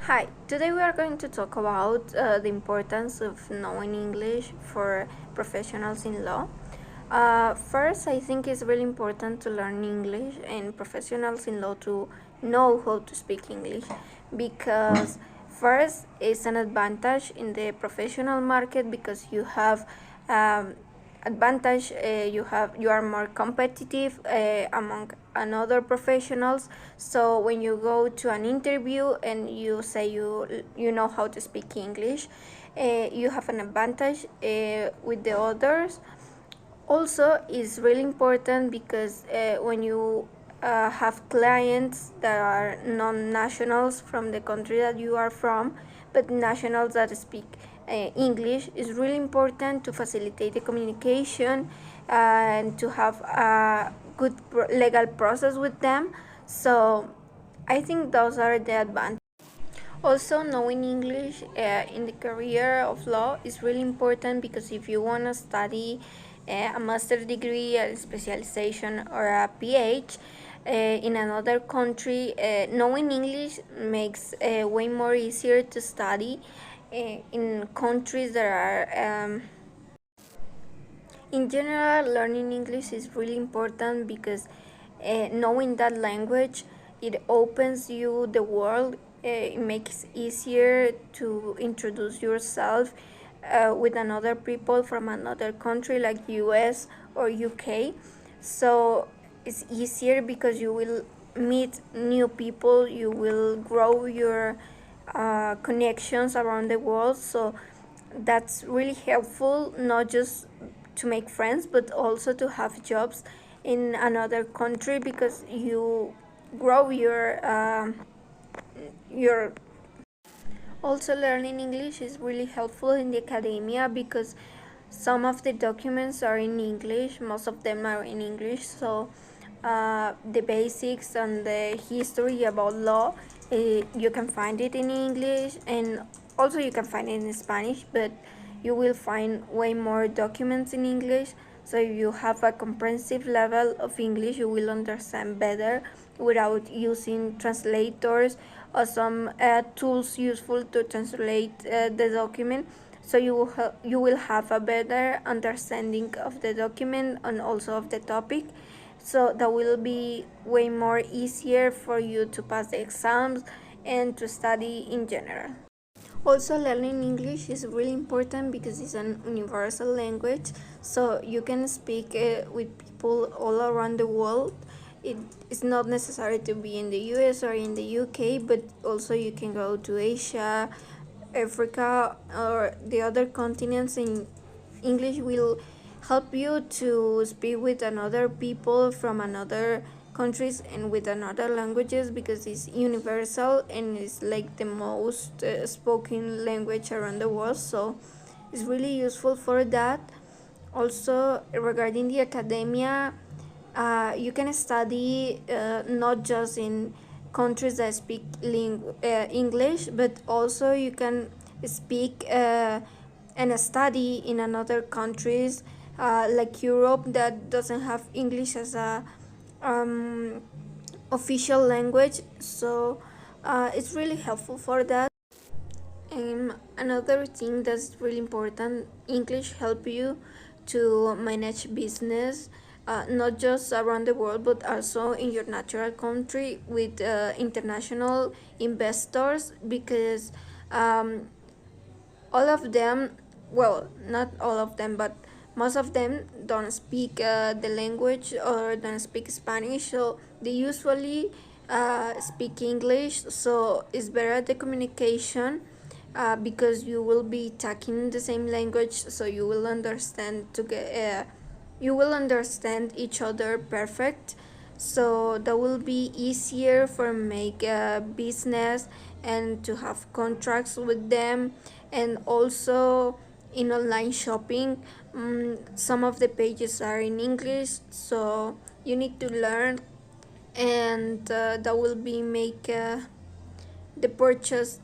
Hi, today we are going to talk about the importance of knowing English for professionals in law. First, I think it's really important to learn English and professionals in law to know how to speak English because first, it's an advantage in the professional market because you have um, advantage you are more competitive among another professionals, so when you go to an interview and you say you know how to speak English, you have an advantage with the others. Also is really important because when you have clients that are non-nationals from the country that you are from, but nationals that speak English, is really important to facilitate the communication and to have a good legal process with them. So I think those are the advantages. Also, knowing English in the career of law is really important because if you want to study a master's degree, a specialization, or a PhD in another country, knowing English makes way more easier to study in countries that are. In general, learning English is really important because knowing that language, it opens you the world. It makes easier to introduce yourself with another people from another country like US or UK. So it's easier because you will meet new people, you will grow your connections around the world. So that's really helpful, not just to make friends but also to have jobs in another country because you grow your also learning English is really helpful in the academia because some of the documents are in English, most of them are in English, so the basics and the history about law, you can find it in English, and also you can find it in Spanish, but you will find way more documents in English. So if you have a comprehensive level of English, you will understand better without using translators or some tools useful to translate the document. So you will have a better understanding of the document and also of the topic. So that will be way more easier for you to pass the exams and to study in general. Also, learning English is really important because it's an universal language, so you can speak with people all around the world. It is not necessary to be in the US or in the UK, but also you can go to Asia, Africa, or the other continents. In English will help you to speak with another people from another countries and with another languages because it's universal and it's like the most spoken language around the world, so it's really useful for that. Also, regarding the academia, you can study not just in countries that speak English, but also you can speak and study in another countries like Europe that doesn't have English as a um, official language. So it's really helpful for that. And another thing that's really important, English help you to manage business, not just around the world but also in your natural country with international investors because um, all of them, well, not all of them, but most of them don't speak the language or don't speak Spanish, so they usually speak English. So it's better the communication because you will be talking the same language, so you will understand each other perfect. So that will be easier for make a business and to have contracts with them. And also in online shopping, some of the pages are in English, so you need to learn, and that will be make the purchase